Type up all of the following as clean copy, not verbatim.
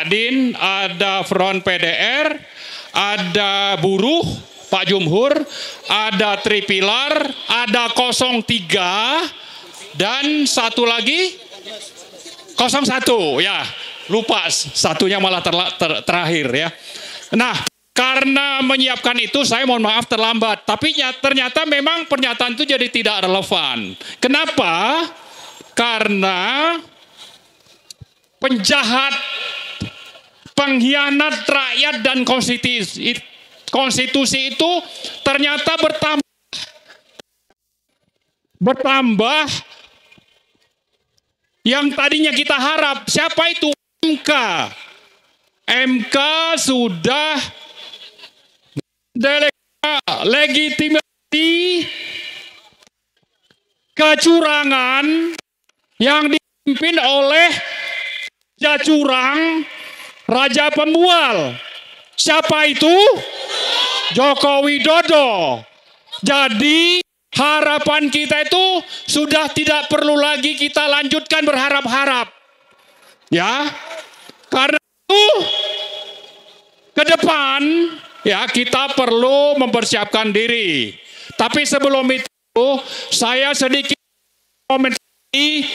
Din, ada Front PDR, ada buruh, Pak Jumhur, ada Tripilar, ada 03, dan satu lagi 01, ya lupa satunya malah terakhir ya. Nah, karena menyiapkan itu saya mohon maaf terlambat, tapi ternyata memang pernyataan itu jadi tidak relevan. Kenapa? Karena penjahat, pengkhianat rakyat dan konstitusi itu ternyata bertambah. Yang tadinya kita harap, siapa itu? MK. MK sudah legitimasi kecurangan yang dipimpin oleh Raja Curang, Raja Pembual. Siapa itu? Joko Widodo. Jadi harapan kita itu sudah tidak perlu lagi kita lanjutkan berharap-harap. Ya, karena itu ke depan ya kita perlu mempersiapkan diri. Tapi sebelum itu saya sedikit komentari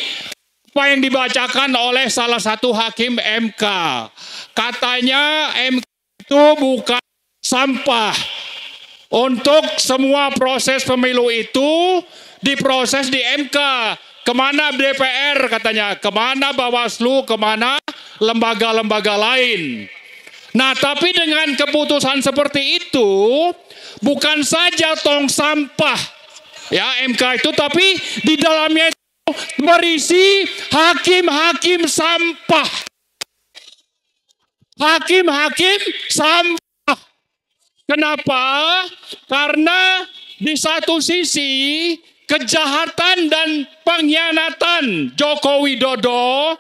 apa yang dibacakan oleh salah satu hakim MK. Katanya MK itu bukan sampah. Untuk semua proses pemilu itu diproses di MK. Kemana DPR katanya, kemana Bawaslu, kemana lembaga-lembaga lain. Nah, tapi dengan keputusan seperti itu, bukan saja tong sampah ya MK itu, tapi di dalamnya itu berisi hakim-hakim sampah. Hakim-hakim sampah. Kenapa? Karena di satu sisi kejahatan dan pengkhianatan Joko Widodo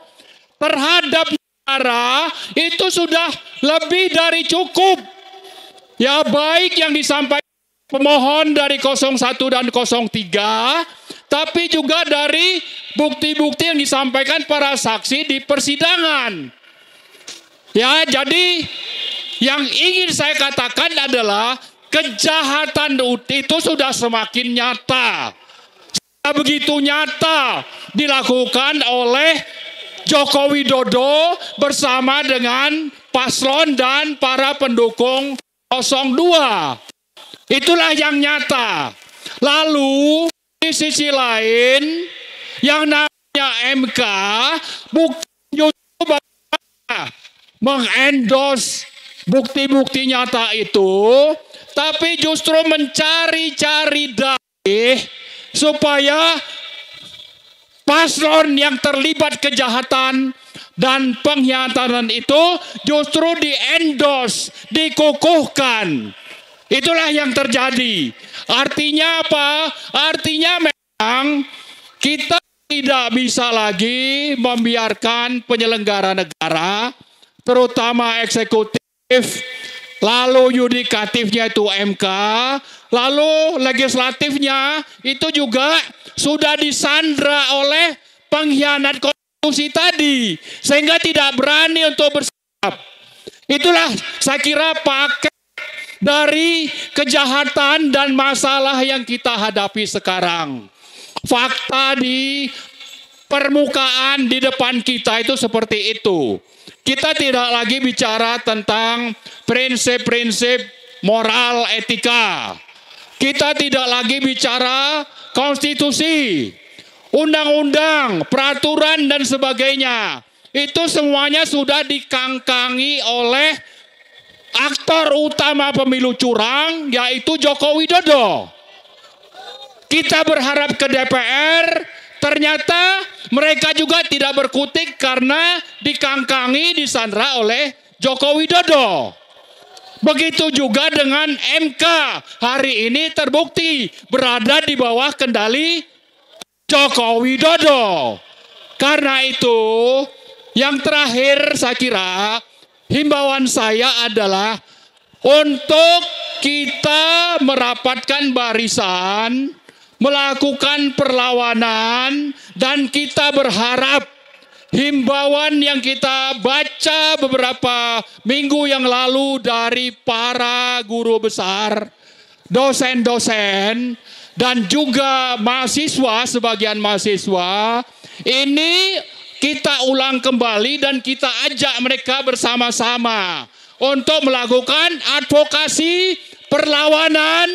terhadap negara itu sudah lebih dari cukup. Ya, baik yang disampaikan pemohon dari 01 dan 03, tapi juga dari bukti-bukti yang disampaikan para saksi di persidangan. Ya, jadi yang ingin saya katakan adalah kejahatan itu sudah semakin nyata. Begitu nyata dilakukan oleh Joko Widodo bersama dengan paslon dan para pendukung 02. Itulah yang nyata. Lalu di sisi lain yang namanya MK bukan justru mengendorse bukti-bukti nyata itu, tapi justru mencari-cari dalih supaya paslon yang terlibat kejahatan dan pengkhianatan itu justru di-endorse, dikukuhkan. Itulah yang terjadi. Artinya apa? Artinya memang kita tidak bisa lagi membiarkan penyelenggara negara, terutama eksekutif, lalu yudikatifnya itu MK, lalu legislatifnya itu juga sudah disandra oleh pengkhianat konstitusi tadi, sehingga tidak berani untuk bersikap. Itulah saya kira paket dari kejahatan dan masalah yang kita hadapi sekarang. Fakta di permukaan di depan kita itu seperti itu. Kita tidak lagi bicara tentang prinsip-prinsip moral etika. Kita tidak lagi bicara konstitusi, undang-undang, peraturan dan sebagainya. Itu semuanya sudah dikangkangi oleh aktor utama pemilu curang, yaitu Joko Widodo. Kita berharap ke DPR, ternyata mereka juga tidak berkutik karena dikangkangi, disandra oleh Joko Widodo. Begitu juga dengan MK, hari ini terbukti berada di bawah kendali Joko Widodo. Karena itu, yang terakhir saya kira, himbauan saya adalah untuk kita merapatkan barisan, melakukan perlawanan, dan kita berharap himbauan yang kita baca beberapa minggu yang lalu dari para guru besar, dosen-dosen, dan juga mahasiswa, sebagian mahasiswa, ini kita ulang kembali dan kita ajak mereka bersama-sama untuk melakukan advokasi perlawanan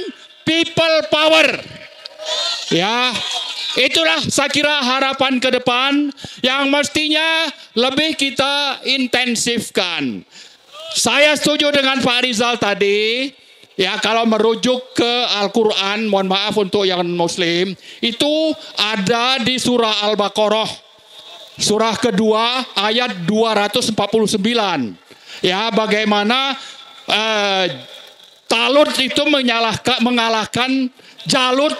people power. Ya, itulah saya kira harapan ke depan yang mestinya lebih kita intensifkan. Saya setuju dengan Pak Rizal tadi, ya kalau merujuk ke Al-Quran, mohon maaf untuk yang Muslim, itu ada di surah Al-Baqarah, surah kedua ayat 249. Ya, bagaimana Talut itu mengalahkan Jalut,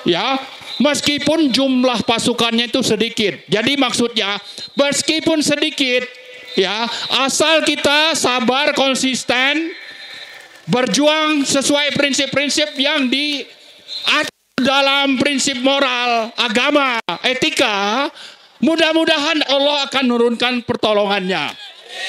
ya, meskipun jumlah pasukannya itu sedikit. Jadi maksudnya meskipun sedikit, ya, asal kita sabar, konsisten, berjuang sesuai prinsip-prinsip yang diatur dalam prinsip moral, agama, etika, mudah-mudahan Allah akan menurunkan pertolongannya.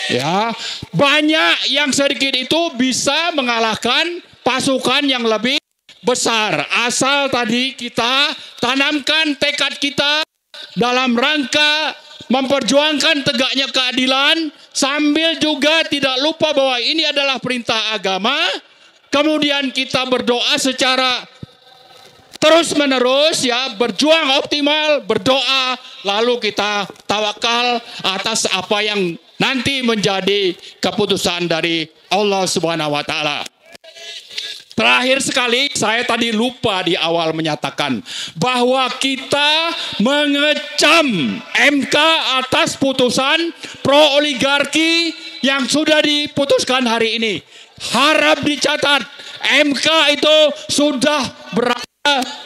Ya, banyak yang sedikit itu bisa mengalahkan pasukan yang lebih besar. Asal tadi kita tanamkan tekad kita dalam rangka memperjuangkan tegaknya keadilan, sambil juga tidak lupa bahwa ini adalah perintah agama. Kemudian kita berdoa secara terus menerus, ya, berjuang optimal, berdoa, lalu kita tawakal atas apa yang nanti menjadi keputusan dari Allah Subhanahu wa taala. Terakhir sekali, saya tadi lupa di awal menyatakan bahwa kita mengecam MK atas putusan pro oligarki yang sudah diputuskan hari ini. Harap dicatat, MK itu sudah berada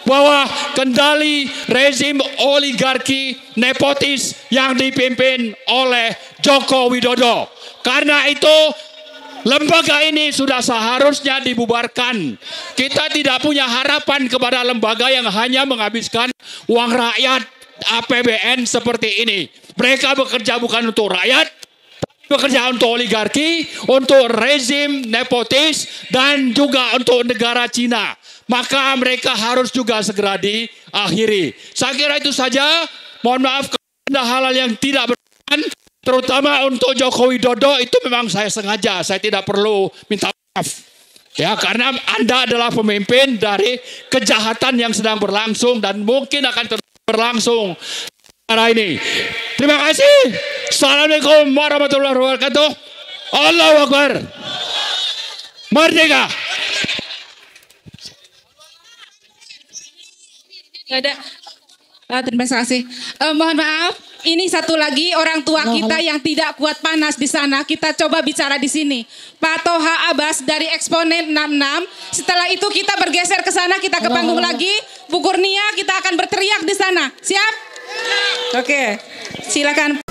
bawah kendali rezim oligarki nepotis yang dipimpin oleh Joko Widodo. Karena itu lembaga ini sudah seharusnya dibubarkan. Kita tidak punya harapan kepada lembaga yang hanya menghabiskan uang rakyat APBN seperti ini. Mereka bekerja bukan untuk rakyat, bekerja untuk oligarki, untuk rezim nepotis, dan juga untuk negara Cina. Maka mereka harus juga segera diakhiri. Saya kira itu saja. Mohon maaf kalau ada hal-hal yang tidak berkenan, terutama untuk Joko Widodo, itu memang saya sengaja. Saya tidak perlu minta maaf. Ya, karena Anda adalah pemimpin dari kejahatan yang sedang berlangsung dan mungkin akan terus berlangsung hari ini. Terima kasih. Assalamualaikum warahmatullahi wabarakatuh. Allahu Akbar. Merdeka. Gak ada. Terima kasih. Mohon maaf, ini satu lagi orang tua kita yang tidak kuat panas di sana. Kita coba bicara di sini. Pak Toha Abbas dari Eksponen 66. Setelah itu kita bergeser ke sana, kita ke panggung lagi. Bu Kurnia, kita akan berteriak di sana. Siap? Oke, silakan.